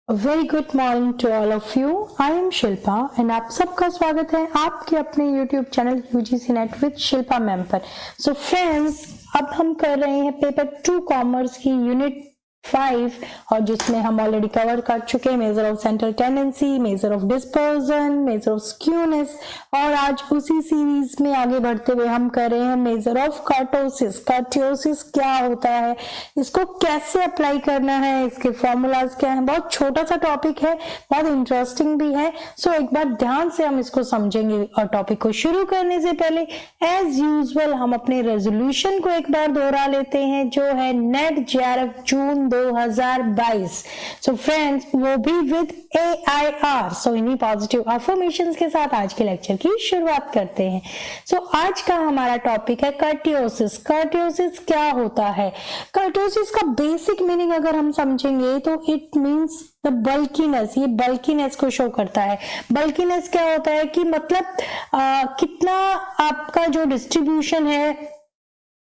Very good morning to all of you. I am Shilpa and आप सबका स्वागत है आपके अपने YouTube channel UGC NET with Shilpa ma'am पर। सो फ्रेंड्स, अब हम कर रहे हैं पेपर 2 कॉमर्स की यूनिट 5 और जिसमें हम ऑलरेडी कवर कर चुके हैं measure of central tendency, measure of dispersion, measure of skewness और आज उसी सीरीज में आगे बढ़ते हुए हम कर रहे हैं मेजर ऑफ कर्टोसिस। कर्टोसिस क्या होता है, इसको कैसे अप्लाई करना है, इसके फॉर्मूलाज क्या है। बहुत छोटा सा टॉपिक है, बहुत इंटरेस्टिंग भी है। सो एक बार ध्यान से हम इसको समझेंगे और टॉपिक को शुरू करने से पहले एज यूजुअल हम अपने रेजोल्यूशन को एक बार दोहरा लेते हैं, जो है नेट जेआरएफ जून 2022। सो फ्रेंड्स, वो भी विद AIR। सो इन्हीं पॉजिटिव अफर्मेशंस के साथ आज के लेक्चर की शुरुआत करते हैं। सो आज का हमारा टॉपिक है कर्टियोसिस। कर्टियोसिस क्या होता है? कर्टियोसिस का बेसिक मीनिंग अगर हम समझेंगे तो इट मींस द बल्कीनेस। ये बल्कीनेस को शो करता है। बल्कीनेस क्या होता है कि मतलब कितना आपका जो डिस्ट्रीब्यूशन है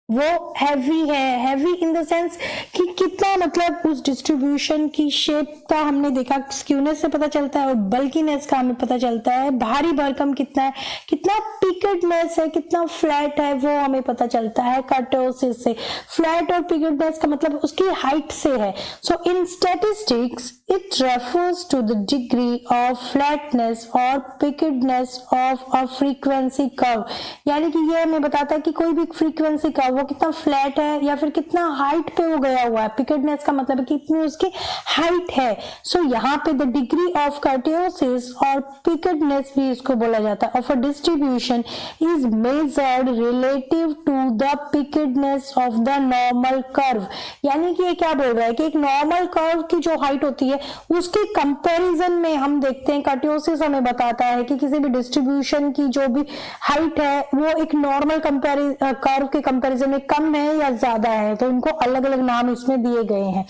वो हैवी है। हैवी इन द सेंस कि कितना, मतलब उस डिस्ट्रीब्यूशन की शेप का हमने देखा, स्क्यूनेस से पता चलता है, और बल्कीनेस का हमें पता चलता है। भारी भरकम कितना है, कितना पिकेडनेस है, कितना फ्लैट है, वो हमें पता चलता है कर्टोसिस से। फ्लैट और पिकेडनेस का मतलब उसकी हाइट से है। So in statistics it refers to the degree of flatness or pickedness of a frequency curve। यानी कि ये हमें बताता है कि कोई भी फ्रीक्वेंसी कर्व वो कितना फ्लैट है या फिर कितना हाइट पे वो गया हुआ है। पिकेडनेस का मतलब है कि कितनी उसकी हाइट है। सो यहाँ पे द डिग्री ऑफ कर्टियोसिस और पिकेडनेस भी इसको बोला जाता है of a distribution is measured relative to the peakedness of the normal curve. यानी कि ये क्या बोल रहा है कि एक नॉर्मल कर्व की जो हाइट होती है उसके कंपैरिजन में हम देखते हैं, कर्टियोसिस हमें बताता है कि किसी भी डिस्ट्रीब्यूशन की जो भी हाइट है वो एक नॉर्मल कर्व के कंपैरिजन में कम है या ज्यादा है। तो इनको अलग अलग नाम इसमें दिए गए हैं।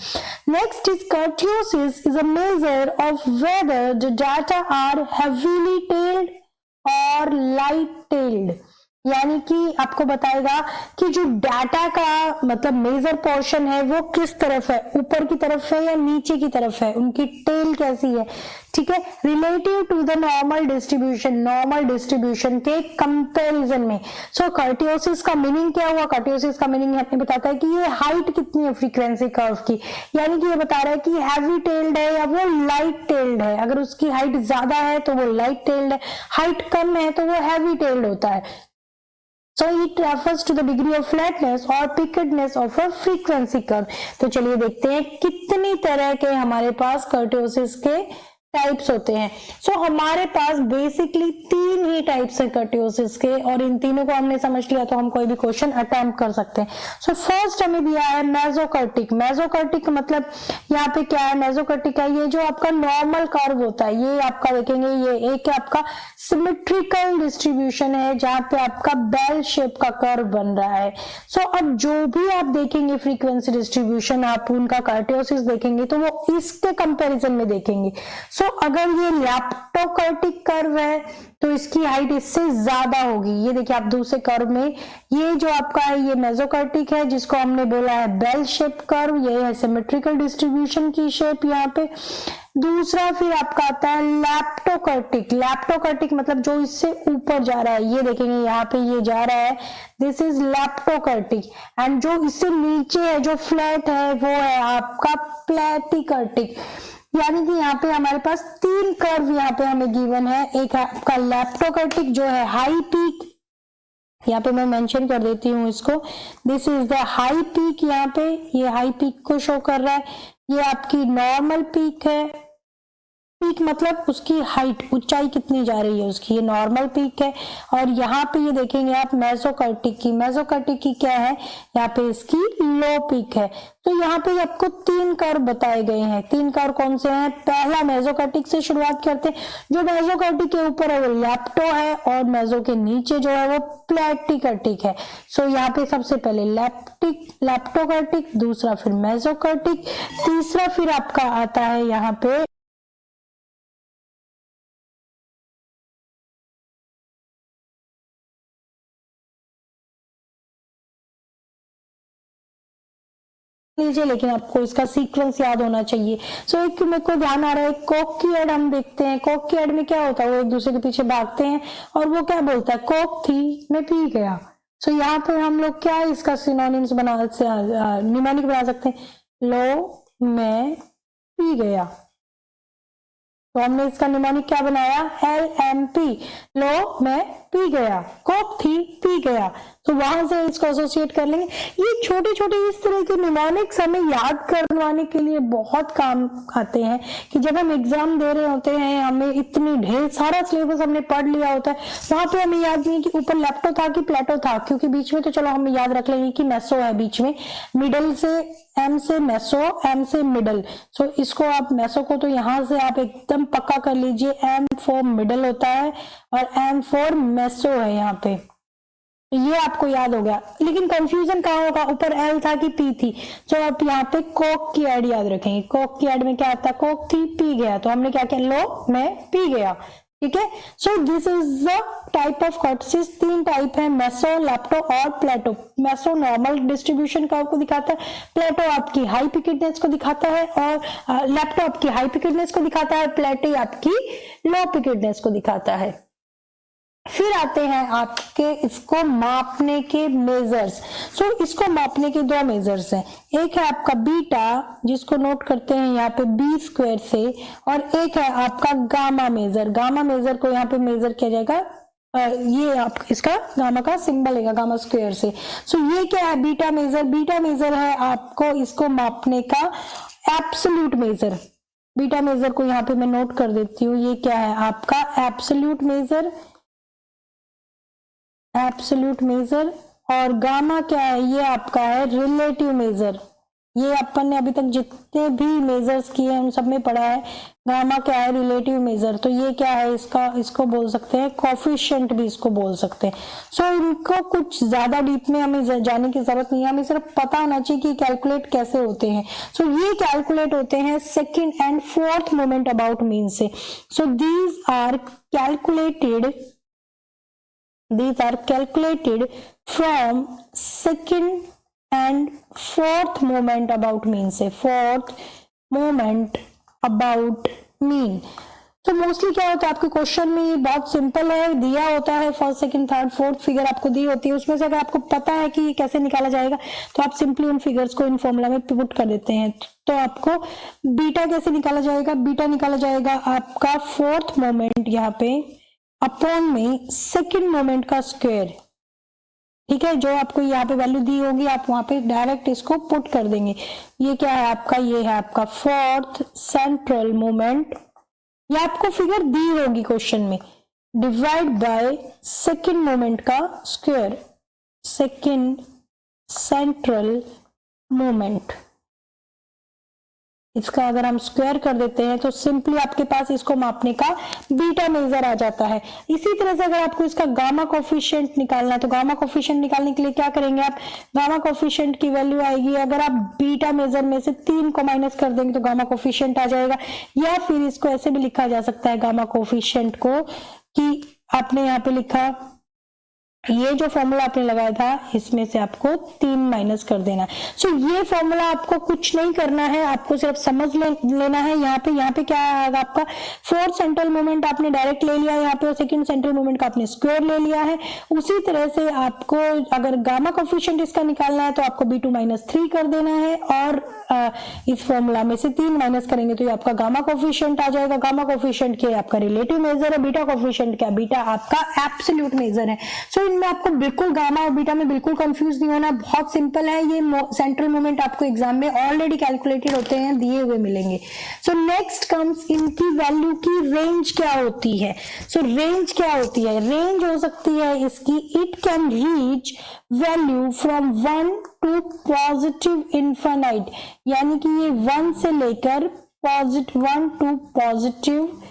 Next is kurtosis is a measure of whether the data are heavily tailed और लाइट टेल्ड। यानी कि आपको बताएगा कि जो डाटा का मतलब मेजर पोर्शन है वो किस तरफ है, ऊपर की तरफ है या नीचे की तरफ है, उनकी टेल कैसी है। ठीक है, relative to the normal distribution, normal distribution के कंपैरिजन में। सो कर्टियोसिस का मीनिंग क्या हुआ? कर्टियोसिस का मीनिंग हमें बताता है कि ये हाइट कितनी है फ्रीक्वेंसी कर्व की। यानी कि ये बता रहा है कि हैवी टेल्ड है या वो लाइट टेल्ड है। अगर उसकी हाइट ज्यादा है तो वो लाइट टेल्ड है, हाइट कम है तो वो हैवी टेल्ड होता है। So it refers to the degree of flatness or pickedness of a frequency curve। तो चलिए देखते हैं कितनी तरह के हमारे पास कर्टियोसिस के टाइप्स होते हैं। सो हमारे पास बेसिकली 3 ही टाइप्स है कर्टियोसिस के, और इन तीनों को हमने समझ लिया तो हम कोई भी क्वेश्चन अटेम्प्ट कर सकते हैं। सो फर्स्ट हमें दिया है मेसोकर्टिक। मेसोकर्टिक मतलब यहाँ पे क्या है? मेसोकर्टिक है ये जो आपका नॉर्मल कर्व होता है, ये आपका देखेंगे ये एक आपका सिमेट्रिकल डिस्ट्रीब्यूशन है जहां पे आपका बेल शेप का कर्व बन रहा है। सो अब जो भी आप देखेंगे फ्रीक्वेंसी डिस्ट्रीब्यूशन, आप उनका कर्टियोसिस देखेंगे तो वो इसके कंपैरिजन में देखेंगे। सो अगर ये लैप्टोकर्टिक कर्व है तो इसकी हाइट इससे ज्यादा होगी। ये देखिए आप दूसरे कर्व में, ये जो आपका है ये मेसोकर्टिक है जिसको हमने बोला है बेल शेप कर्व, ये है सिमेट्रिकल डिस्ट्रीब्यूशन की शेप यहाँ पे। दूसरा फिर आपका आता है लैप्टोकर्टिक। लैप्टोकर्टिक मतलब जो इससे ऊपर जा रहा है, ये देखेंगे यहाँ पे ये जा रहा है, दिस इज लैप्टोकर्टिक। एंड जो इससे नीचे है जो फ्लैट है वो है आपका प्लेटिकर्टिक। यानी कि यहाँ पे हमारे पास 3 कर्व यहाँ पे हमें गिवन है। एक आपका लैप्टोकर्टिक जो है हाई पीक, यहाँ पे मैं मेंशन कर देती हूँ इसको, this is the high peak. यहाँ पे ये हाई पीक को शो कर रहा है। ये आपकी नॉर्मल पीक है। पीक मतलब उसकी हाइट, ऊंचाई कितनी जा रही है उसकी, ये नॉर्मल पीक है। और यहाँ पे ये देखेंगे आप मेसोकर्टिक की। मेसोकर्टिक की क्या है? यहाँ पे इसकी लो पीक है। तो यहाँ पे आपको 3 कर्व बताए गए हैं। 3 कर्व कौन से हैं? पहला मेसोकर्टिक से शुरुआत करते हैं। जो मेसोकर्टिक के ऊपर है वो लैप्टो है और मेसो के नीचे जो है वो प्लेटिकर्टिक है। सो यहाँ पे सबसे पहले लैप्टोकर्टिक, दूसरा फिर मेसोकर्टिक, तीसरा फिर आपका आता है यहाँ पे लीजिए, लेकिन आपको इसका सीक्वेंस याद होना चाहिए। सो एक मेरे को ध्यान आ रहा है, कोक की एड हम देखते हैं। कोक की एड में क्या होता है, वो एक दूसरे के पीछे भागते हैं और वो क्या बोलता है, कोक थी मैं पी गया। सो यहाँ पे हम लोग क्या इसका सिनोनिम्स निमोनिक बना सकते हैं, लो मैं पी गया। तो हमने इसका निमोनिक क्या बनाया, LMP, लो मैं पी गया। कोक थी पी गया, तो वहां से इसको एसोसिएट कर लेंगे। ये छोटे छोटे इस तरह के निमोनिक्स हमें याद करवाने के लिए बहुत काम आते हैं कि जब हम एग्जाम दे रहे होते हैं, हमें इतनी ढेर सारा सिलेबस हमने पढ़ लिया होता है, वहां पे हमें याद नहीं कि ऊपर लेप्टो था कि प्लेटो था, क्योंकि बीच में तो चलो हम याद रख लेंगे कि मेसो है बीच में, मिडल से एम से मेसो, एम से मिडल। सो इसको आप मेसो को तो यहां से आप एकदम पक्का कर लीजिए, एम फॉर मिडल होता है और एम फॉर मेसो है यहाँ पे, ये आपको याद हो गया। लेकिन कंफ्यूजन कहाँ होगा, ऊपर एल था कि पी थी। तो आप यहाँ पे कोक की एड याद रखेंगे, कोक की एड में क्या आता है, कोक थी पी गया, तो हमने क्या किया, लो मैं पी गया। ठीक है, so this is the type of kurtosis. 3 type है, मेसो, लेप्टो और प्लेटो। मेसो नॉर्मल डिस्ट्रीब्यूशन का आपको दिखाता है, प्लेटो आपकी हाई पिकेडनेस को दिखाता है और लेप्टो आपकी हाई पिकेडनेस को दिखाता है, प्लेटो आपकी लो पिकेडनेस को दिखाता है। फिर आते हैं आपके इसको मापने के मेजर्स। सो इसको मापने के 2 मेजर्स हैं, एक है आपका बीटा जिसको नोट करते हैं यहाँ पे बी स्क्वायर से, और एक है आपका गामा मेजर। गामा मेजर को यहाँ पे मेजर किया जाएगा, ये आप इसका गामा का सिंबल है गामा स्क्वायर से। सो ये क्या है, बीटा मेजर। बीटा मेजर है आपको इसको मापने का एब्सोल्यूट मेजर। बीटा मेजर को यहाँ पे मैं नोट कर देती हूँ, ये क्या है आपका एब्सोल्यूट मेजर, एब्सोल्यूट मेजर। और गामा क्या है, ये आपका है रिलेटिव मेजर। ये अपन ने अभी तक जितने भी मेजर्स किए हैं उन सब में पढ़ा है, गामा क्या है, रिलेटिव मेजर। तो ये क्या है, इसको बोल सकते हैं कोफिशिएंट भी इसको बोल सकते हैं। सो इनको कुछ ज्यादा डीप में हमें जाने की जरूरत नहीं है, हमें सिर्फ पता होना चाहिए कि कैलकुलेट कैसे होते हैं। सो ये कैलकुलेट होते हैं second and fourth moment about mean से। सो these are calculated from second and fourth moment about mean से, fourth moment about mean। तो मोस्टली क्या होता है आपके क्वेश्चन में, ये बहुत सिंपल है, दिया होता है first second third fourth figure आपको दी होती है, उसमें से अगर आपको पता है कि ये कैसे निकाला जाएगा तो आप सिंपली उन फिगर्स को इन फॉर्मूला में पुट कर देते हैं। तो आपको बीटा कैसे निकाला जाएगा, बीटा निकाला जाएगा आपका फोर्थ मोमेंट यहाँ पे अपॉन में सेकंड मोमेंट का स्क्वायर। ठीक है, जो आपको यहाँ पे वैल्यू दी होगी आप वहां पे डायरेक्ट इसको पुट कर देंगे। ये क्या है आपका, ये है आपका फोर्थ सेंट्रल मोमेंट, ये आपको फिगर दी होगी क्वेश्चन में, डिवाइड बाय सेकंड मोमेंट का स्क्वायर, सेकंड सेंट्रल मोमेंट। इसका अगर हम स्क्वायर कर देते हैं तो सिंपली आपके पास इसको मापने का बीटा मेजर आ जाता है। इसी तरह से अगर आपको इसका गामा कोफिशिएंट निकालना है तो गामा कोफिशिएंट निकालने के लिए क्या करेंगे आप, गामा कोफिशिएंट की वैल्यू आएगी, अगर आप बीटा मेजर में से 3 को माइनस कर देंगे तो गामा कोफिशिएंट आ जाएगा। या फिर इसको ऐसे भी लिखा जा सकता है गामा कोफिशिएंट को कि आपने यहाँ पे लिखा, ये जो फॉर्मूला आपने लगाया था इसमें से आपको 3 माइनस कर देना है। सो ये फॉर्मूला आपको कुछ नहीं करना है, आपको सिर्फ समझ लेना है। यहाँ पे क्या आएगा आपका, फोर्थ सेंट्रल मोमेंट आपने डायरेक्ट ले लिया यहाँ पे, और सेकंड सेंट्रल मोमेंट का आपने स्क्वायर ले लिया है। उसी तरह से आपको अगर गामा कोफिशिएंट इसका निकालना है तो आपको b2 माइनस 3 कर देना है, और इस फॉर्मूला में से 3 माइनस करेंगे तो ये आपका गामा कोफिशिएंट आ जाएगा। गामा कोफिशिएंट के आपका रिलेटिव मेजर है, बीटा कोफिशिएंट क्या, बीटा आपका एब्सोल्यूट मेजर है। सो इनमें आपको बिल्कुल गामा और बीटा में बिल्कुल कंफ्यूज नहीं होना, बहुत सिंपल है। ये सेंट्रल मोमेंट आपको एग्जाम में ऑलरेडी कैलकुलेटेड होते हैं, दिए हुए मिलेंगे। सो नेक्स्ट कम्स इनकी वैल्यू की रेंज क्या होती है। सो रेंज क्या होती है, रेंज हो सकती है इसकी, it can reach value from 1 to positive infinite, यानी कि ये 1 से लेकर 1 टू पॉजिटिव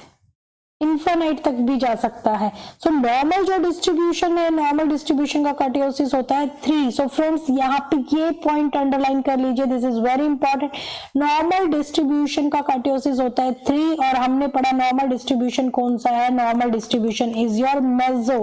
इन्फिनिट तक भी जा सकता है। सो नॉर्मल जो डिस्ट्रीब्यूशन है, नॉर्मल डिस्ट्रीब्यूशन का कर्टियोसिस होता है 3। सो फ्रेंड्स यहाँ पे ये पॉइंट अंडरलाइन कर लीजिए, this is very important. Normal distribution का कर्टियोसिस होता है 3, और हमने पढ़ा नॉर्मल डिस्ट्रीब्यूशन कौन सा है, normal distribution is your meso.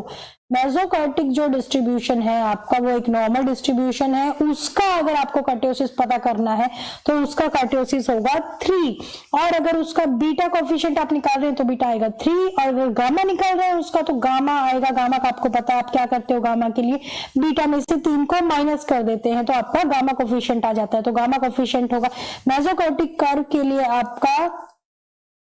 Mesokurtic जो डिस्ट्रीब्यूशन है आपका वो एक नॉर्मल डिस्ट्रीब्यूशन है, उसका अगर आपको कार्टियोसिस पता करना है तो उसका कार्टियोसिस होगा 3, और अगर उसका बीटा कोफिशिएंट आप निकाल रहे हैं तो बीटा आएगा 3, और अगर गामा निकाल रहे हैं उसका तो गामा आएगा। गामा का आपको पता है, आप क्या करते हो गामा के लिए, बीटा में से 3 को माइनस कर देते हैं तो आपका गामा कोफिशिएंट आ जाता है। तो गामा कोफिशिएंट होगा मेसोकार्टिक कर्व के लिए आपका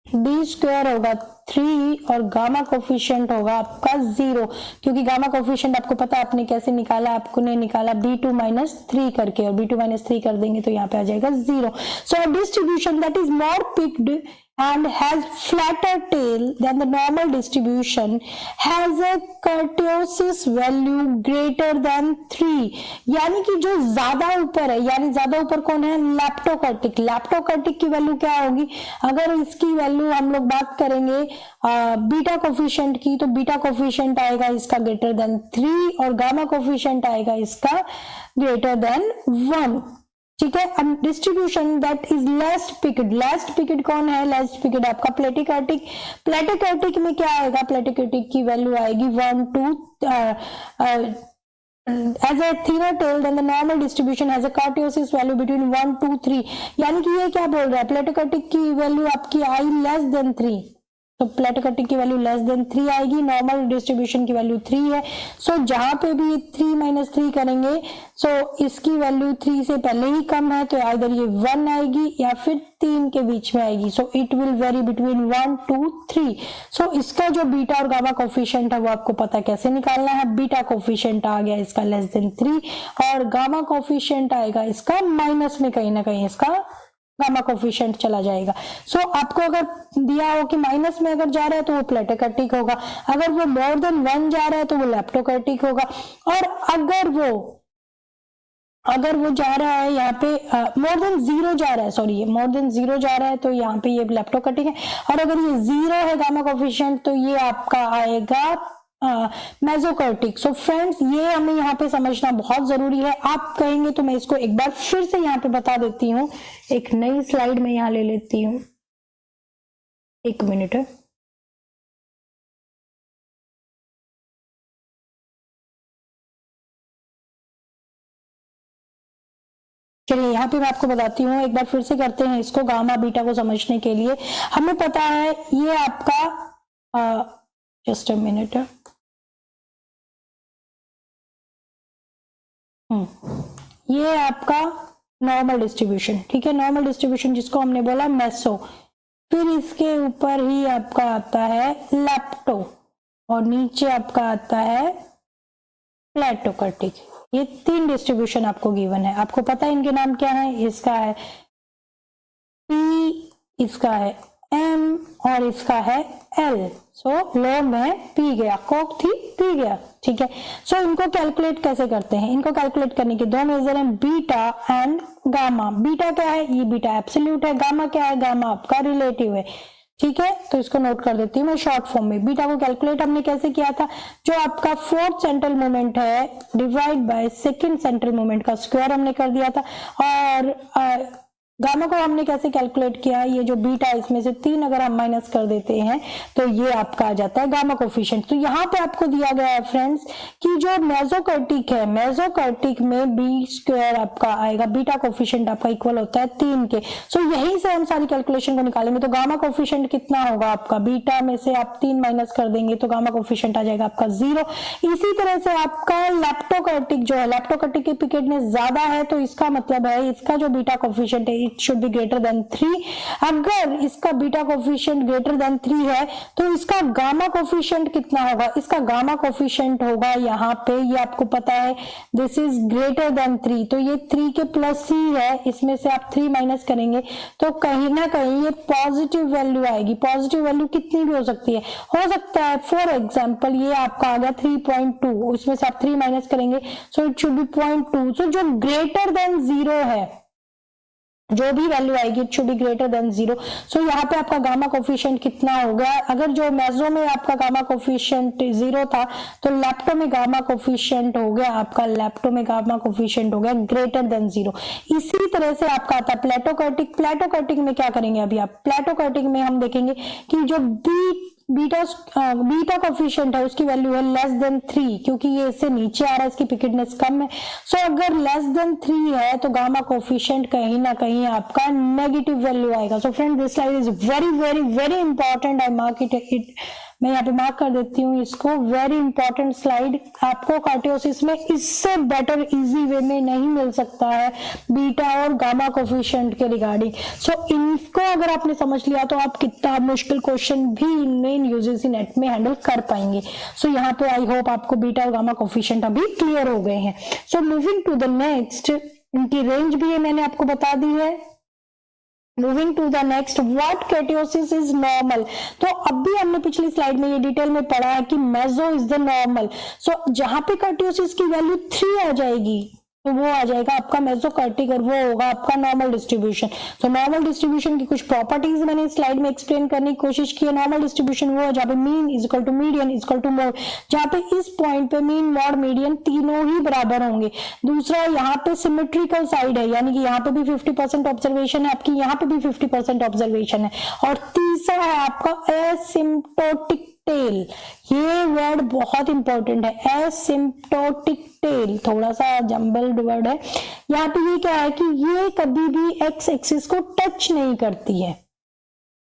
बी स्क्वायर होगा 3 और गामा कोफिशिएंट होगा आपका 0, क्योंकि गामा कोफिशिएंट आपको पता है आपने कैसे निकाला, आपने निकाला b2 माइनस 3 करके, और b2 माइनस 3 कर देंगे तो यहाँ पे आ जाएगा 0। So a distribution that is more peaked and has flatter tail than the normal distribution has a kurtosis value greater than 3, यानी कि जो ज्यादा ऊपर है, यानी ज्यादा ऊपर कौन है, लैप्टोकर्टिक। लैप्टोकर्टिक की वैल्यू क्या होगी, अगर इसकी वैल्यू हम लोग बात करेंगे बीटा कोफिशिएंट की, तो बीटा कोफिशिएंट आएगा इसका ग्रेटर देन 3 और गामा कोफिशिएंट आएगा इसका ग्रेटर देन 1। ठीक है, अब distribution that is least peaked. Least peaked कौन है, लेस्ट पिक्ड आपका प्लेटिकार्टिक। प्लेटिकार्टिक में क्या आएगा, प्लेटिकार्टिक की वैल्यू आएगी 1 2 as a thinner tail than the normal distribution has a kurtosis value between 1 2 3, यानी कि ये क्या बोल रहा है, प्लेटिकार्टिक की वैल्यू आपकी आई लेस देन 3, तो प्लेटिकार्टिक की वैल्यू लेस देन 3 आएगी, नॉर्मल डिस्ट्रीब्यूशन की वैल्यू 3 है। सो जहां पे भी 3 माइनस 3 करेंगे सो इसकी वैल्यू 3 से पहले ही कम है, तो आइदर ये 1 आएगी या फिर 3 के बीच में आएगी। So it will very between 1 2 3। सो इसका जो बीटा और गामा कोफिशिएंट है वो आपको पता कैसे निकालना है, बीटा कोफिशिएंट आ गया इसका लेस देन 3 और गामा कोफिशिएंट आएगा इसका माइनस में, कहीं ना कहीं इसका गामा कोफिशिएंट चला जाएगा। सो आपको अगर दिया हो कि माइनस में अगर जा रहा है तो वो प्लेटिकार्टिक होगा, अगर वो मोर देन 1 जा रहा है तो वो लैप्टोकार्टिक होगा, और अगर वो जा रहा है यहाँ पे मोर देन 0 जा रहा है, सॉरी मोर देन 0 जा रहा है तो यहाँ पे ये लैप्टोकार्टिक है, और अगर ये 0 है गामा कोफिशिएंट तो ये आपका आएगा मेसोकार्टिक। सो फ्रेंड्स ये हमें यहाँ पे समझना बहुत जरूरी है। आप कहेंगे तो मैं इसको एक बार फिर से यहाँ पे बता देती हूँ, एक नई स्लाइड में यहाँ ले लेती हूँ, 1 मिनट। चलिए यहाँ पे मैं आपको बताती हूँ, एक बार फिर से करते हैं इसको गामा बीटा को समझने के लिए। हमें पता है ये आपका जस्ट अ मिनट, ये आपका नॉर्मल डिस्ट्रीब्यूशन, ठीक है, नॉर्मल डिस्ट्रीब्यूशन जिसको हमने बोला मेसो, फिर इसके ऊपर ही आपका आता है लैप्टो और नीचे आपका आता है प्लेटोकार्टिक। ये 3 डिस्ट्रीब्यूशन आपको गिवन है, आपको पता है इनके नाम क्या है, इसका है P, इसका है M और इसका है L। सो लॉग में पी गया, कोक थी पी गया, ठीक है। सो इनको कैलकुलेट कैसे करते हैं, इनको कैलकुलेट करने के 2 मेजर हैं, बीटा एंड गामा। बीटा क्या है, ये बीटा एब्सोल्यूट है, गामा क्या है, गामा आपका रिलेटिव है, ठीक है। तो इसको नोट कर देती हूँ मैं शॉर्ट फॉर्म में। बीटा को कैलकुलेट हमने कैसे किया था, जो आपका 4th सेंट्रल मोमेंट है divide by 2nd central moment का स्क्वायर हमने कर दिया था, और गामा को हमने कैसे कैलकुलेट किया, ये जो बीटा है इसमें से 3 अगर हम माइनस कर देते हैं तो ये आपका आ जाता है गामा कोफिशिएंट। तो यहाँ पे आपको दिया गया है फ्रेंड्स कि जो मेसोकार्टिक है, मेसोकार्टिक में बी स्क्वायर आपका आएगा, बीटा कोफिशिएंट आपका इक्वल होता है 3 के। सो यहीं से हम सारी कैलकुलेशन को निकालेंगे। तो गामा कोफिशिएंट कितना होगा आपका, बीटा में से आप 3 माइनस कर देंगे तो गामा कोफिशिएंट आ जाएगा आपका 0। इसी तरह से आपका लैप्टोकार्टिक जो है, लैप्टोकार्टिक की पिकेटनेस ज्यादा है तो इसका मतलब है इसका जो बीटा कोफिशिएंट है it should be greater than 3। अगर इसका बीटा कोफिशिएंट ग्रेटर देन 3 है तो इसका गामा कोफिशिएंट कितना होगा, इसका गामा कोफिशिएंट होगा यहाँ पे, ये आपको पता है दिस इज ग्रेटर देन 3, तो ये 3 के प्लस ही है, इसमें से आप 3 माइनस करेंगे तो कहीं ना कहीं ये पॉजिटिव वैल्यू आएगी। पॉजिटिव वैल्यू कितनी भी हो सकती है, हो सकता है फॉर एग्जांपल ये आपका आ गया 3.2, उसमें से आप 3 माइनस करेंगे सो इट शुड बी 0.2। सो जो ग्रेटर देन 0 है, जो भी वैल्यू आएगी it should be greater than 0। सो यहाँ पे आपका गामा कोफिशिएंट कितना हो गया, अगर जो मेसो में आपका गामा कोफिशिएंट 0 था तो लैप्टो में गामा कोफिशिएंट हो गया आपका, लैप्टो में गामा कोफिशिएंट हो गया ग्रेटर देन 0। इसी तरह से आपका आता है प्लेटोकार्टिक। प्लेटोकार्टिक में क्या करेंगे, अभी आप प्लेटोकार्टिक में हम देखेंगे कि जो बीटा कोफिशिएंट है उसकी वैल्यू है लेस देन 3, क्योंकि ये इससे नीचे आ रहा है, इसकी पिकेडनेस कम है। सो अगर लेस देन 3 है तो गामा कोफिशिएंट कहीं ना कहीं आपका नेगेटिव वैल्यू आएगा। So friend this slide is very very very important, I mark it, मैं यहाँ पे मार्क कर देती हूँ इसको, वेरी इंपॉर्टेंट स्लाइड। आपको कार्टियोसिस में इससे बेटर इजी वे में नहीं मिल सकता है बीटा और गामा कोफिशिएंट के रिगार्डिंग। सो इनको अगर आपने समझ लिया तो आप कितना मुश्किल क्वेश्चन भी इन यूजीसी नेट में हैंडल कर पाएंगे। सो यहाँ पे आई होप आपको बीटा और गामा कोफिशिएंट अभी क्लियर हो गए हैं। So moving to the next, इनकी रेंज भी है मैंने आपको बता दी है। Moving to the next, what kurtosis is normal. तो अभी हमने पिछली स्लाइड में ये डिटेल में पढ़ा है कि मेसो इज द नॉर्मल। सो जहां पे कार्टियोसिस की वैल्यू 3 आ जाएगी तो वो आ जाएगा आपका मेसोकार्टिक और वो होगा आपका नॉर्मल डिस्ट्रीब्यूशन। तो नॉर्मल डिस्ट्रीब्यूशन की कुछ प्रॉपर्टीज मैंने इस स्लाइड में एक्सप्लेन करने की कोशिश की है। नॉर्मल डिस्ट्रीब्यूशन वो है जहाँ पे mean is equal to median is equal to mode, जहाँ पे इस पॉइंट पे मीन मॉड मीडियन तीनों ही बराबर होंगे। दूसरा यहाँ पे सिमेट्रिकल साइड है, यानी कि यहाँ पे भी 50% ऑब्जर्वेशन है आपकी, यहाँ पे भी 50% ऑब्जर्वेशन है। और तीसरा है आपका एसिम्प्टोटिक टेल, ये वर्ड बहुत इंपॉर्टेंट है, एसिम्प्टोटिक टेल, थोड़ा सा जंबल्ड वर्ड है। यहाँ पे ये क्या है कि ये कभी भी एक्स एक्सिस को टच नहीं करती है।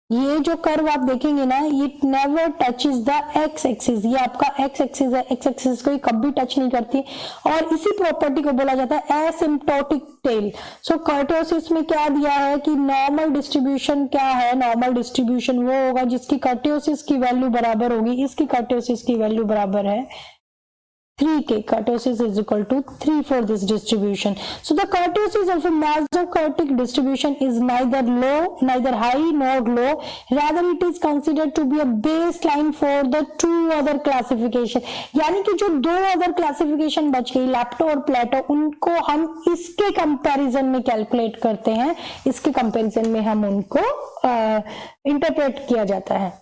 ये जो कर्व आप देखेंगे ना, ये never touches the x axis, ये आपका एक्स एक्सिस है, एक्स एक्सिस को कभी टच नहीं करती और इसी प्रॉपर्टी को बोला जाता है एसिम्प्टोटिक टेल। सो कार्टियोसिस में क्या दिया है कि नॉर्मल डिस्ट्रीब्यूशन क्या है, नॉर्मल डिस्ट्रीब्यूशन वो होगा जिसकी कार्टियोसिस की वैल्यू बराबर होगी, इसकी कार्टियोसिस की वैल्यू बराबर है 3k, kurtosis is equal to 3 for this distribution. So the kurtosis of a mesokartic distribution is neither low, neither high nor low, rather it is considered to be a baseline for the two other classification. यानी कि जो दो other classification बच गई, लैप्टो और प्लेटो, उनको हम इसके कंपैरिजन में कैलकुलेट करते हैं, इसके कंपैरिजन में हम उनको इंटरप्रेट किया जाता है।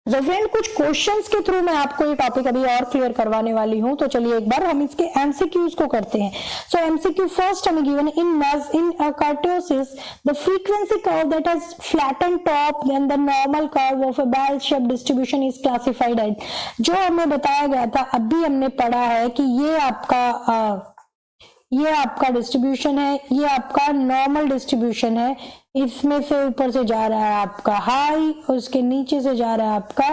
तो फ्रेंड कुछ क्वेश्चंस के थ्रू मैं आपको ये टॉपिक अभी और क्लियर करवाने वाली हूं, तो चलिए एक बार हम इसके एमसीक्यूज को करते हैं। सो एमसीक्यू फर्स्ट हमें given in kurtosis the frequency curve that has flatten top than the normal curve of a bell shape distribution is classified as, जो हमें बताया गया था अभी हमने पढ़ा है कि ये आपका डिस्ट्रीब्यूशन है, ये आपका नॉर्मल डिस्ट्रीब्यूशन है, इसमें से ऊपर से जा रहा है आपका हाई और उसके नीचे से जा रहा है आपका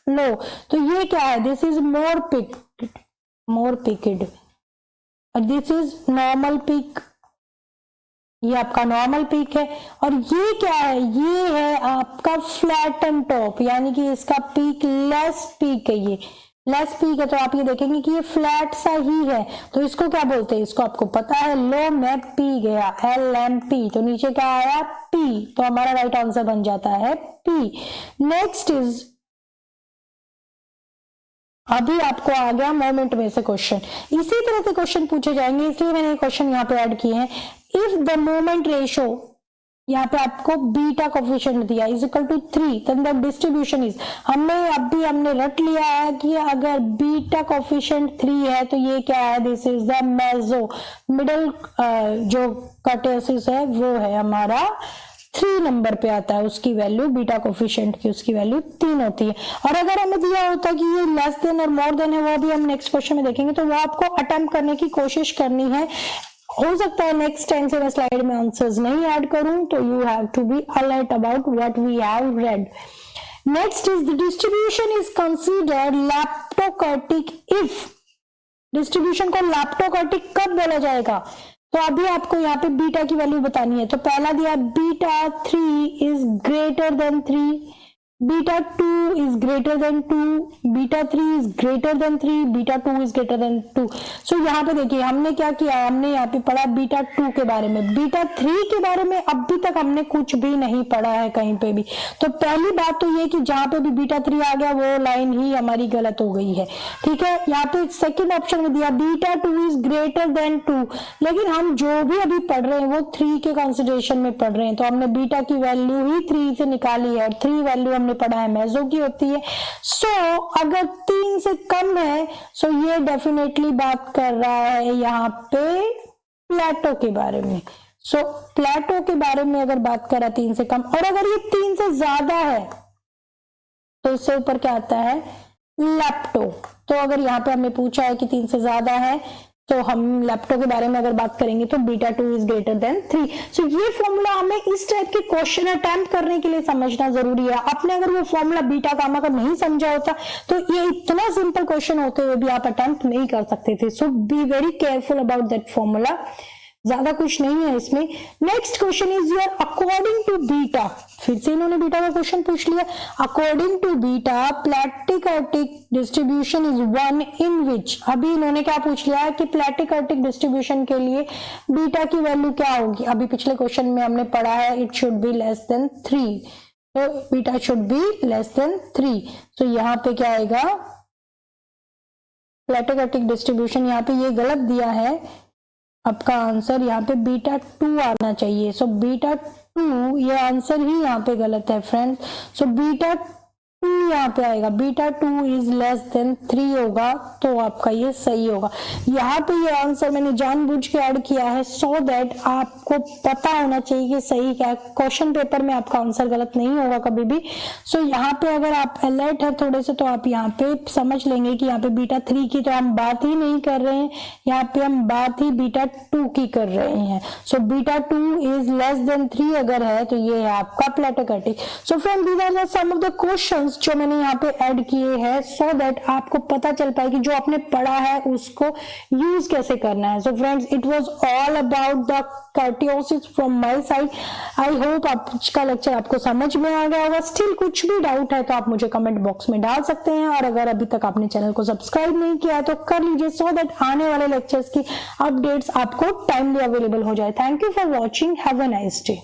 लो। तो ये क्या है, दिस इज मोर पिक्ड और दिस इज नॉर्मल पीक, ये आपका नॉर्मल पीक है। और ये क्या है, ये है आपका फ्लैटन टॉप, यानी कि इसका पीक लेस पीक है, ये लेस पीक है। तो आप ये देखेंगे कि ये फ्लैट सा ही है, तो इसको क्या बोलते हैं, इसको आपको पता है, लो में पी गया LMP, तो नीचे क्या आया P, तो हमारा राइट आंसर बन जाता है P। नेक्स्ट इज, अभी आपको आ गया मोमेंट में से क्वेश्चन, इसी तरह से क्वेश्चन पूछे जाएंगे, इसलिए मैंने क्वेश्चन यहाँ पे ऐड किए हैं। इफ द मोमेंट रेशो, यहाँ पे आपको बीटा कोफिशिएंट दिया is equal to 3, then the distribution is, हमने रट लिया है कि अगर बीटा कोफिशिएंट 3 है तो ये क्या है, this is the meso, middle जो कार्टियोसिस है वो है हमारा 3 नंबर पे आता है, उसकी वैल्यू बीटा कोफिशिएंट की उसकी वैल्यू 3 होती है। और अगर हमें दिया होता कि ये लेस देन और मोर देन है, वो भी हम नेक्स्ट क्वेश्चन में देखेंगे, तो वो आपको अटेम्प्ट करने की कोशिश करनी है। हो सकता है नेक्स्ट टाइम से मैं स्लाइड में आंसर्स नहीं ऐड करूं, तो you have to be alert about what we have read. Next is the distribution is considered leptokurtic if, distribution को लैप्टोकार्टिक कब बोला जाएगा, तो अभी आपको यहाँ पे बीटा की वैल्यू बतानी है। तो पहला दिया beta 3 is greater than 3, beta 2 is greater than 2, beta 3 is greater than 3, beta 2 is greater than 2। सो यहाँ पे देखिए हमने क्या किया, हमने यहाँ पे पढ़ा बीटा 2 के बारे में, बीटा 3 के बारे में अभी तक हमने कुछ भी नहीं पढ़ा है कहीं पे भी। तो पहली बात तो ये कि जहां पे भी बीटा 3 आ गया वो लाइन ही हमारी गलत हो गई है, ठीक है। यहाँ पे सेकेंड ऑप्शन में दिया बीटा 2 इज ग्रेटर देन 2, लेकिन हम जो भी अभी पढ़ रहे हैं वो 3 के कंसिडरेशन में पढ़ रहे हैं, तो हमने बीटा की वैल्यू ही 3 से निकाली है और 3 वैल्यू हमने पढ़ा है मेसो की होती है। सो अगर 3 से कम है, सो ये डेफिनेटली बात कर रहा है यहाँ पे प्लेटो के बारे में। सो प्लेटो के बारे में अगर बात करा 3 से कम, और अगर ये 3 से ज्यादा है तो इससे ऊपर क्या आता है, लैप्टो। तो अगर यहाँ पे हमें पूछा है कि 3 से ज्यादा है तो हम लैप्टो के बारे में अगर बात करेंगे तो बीटा 2 इज ग्रेटर देन 3। सो ये फॉर्मूला हमें इस टाइप के क्वेश्चन अटेम्प्ट करने के लिए समझना जरूरी है। आपने अगर वो फॉर्मूला बीटा गामा का नहीं समझा होता तो ये इतना सिंपल क्वेश्चन होते हुए भी आप अटेम्प्ट नहीं कर सकते थे। So be very careful about that formula, ज्यादा कुछ नहीं है इसमें। Next question is your according to beta, फिर से इन्होंने बीटा का क्वेश्चन पूछ लिया। According to beta platykurtic distribution is one in which, अभी इन्होंने क्या पूछ लिया है कि प्लैटिक डिस्ट्रीब्यूशन के लिए बीटा की वैल्यू क्या होगी। अभी पिछले क्वेश्चन में हमने पढ़ा है it should be less than 3, तो beta should be less than 3। तो यहाँ पे क्या आएगा, प्लैटिक डिस्ट्रीब्यूशन यहाँ पे ये गलत दिया है, आपका आंसर यहाँ पे बीटा 2 आना चाहिए। सो बीटा 2 ये आंसर ही यहाँ पे गलत है फ्रेंड्स। सो बीटा 2 यहाँ पे आएगा, बीटा 2 इज लेस देन 3 होगा तो आपका ये सही होगा। यहाँ पे ये आंसर मैंने जानबूझ के ऐड किया है सो दैट आपको पता होना चाहिए कि सही क्या है। क्वेश्चन पेपर में आपका आंसर गलत नहीं होगा कभी भी। सो यहाँ पे अगर आप अलर्ट है थोड़े से तो आप यहाँ पे समझ लेंगे कि यहाँ पे बीटा 3 की तो हम बात ही नहीं कर रहे हैं, यहाँ पे हम बात ही बीटा 2 की कर रहे हैं। So beta 2 is less than 3 अगर है तो ये है आपका platykurtic. So friend these are some of the questions जो मैंने यहाँ पे ऐड किए हैं सो दैट आपको पता चल पाए कि जो आपने पढ़ा है उसको यूज कैसे करना है। So friends it was all about the kurtosis from my side. I hope आज का लेक्चर आपको समझ में आ गया होगा। स्टिल कुछ भी डाउट है तो आप मुझे कमेंट बॉक्स में डाल सकते हैं, और अगर अभी तक आपने चैनल को सब्सक्राइब नहीं किया है तो कर लीजिए सो दैट आने वाले लेक्चर्स की अपडेट्स आपको टाइमली अवेलेबल हो जाए। Thank you for watching, have a nice day.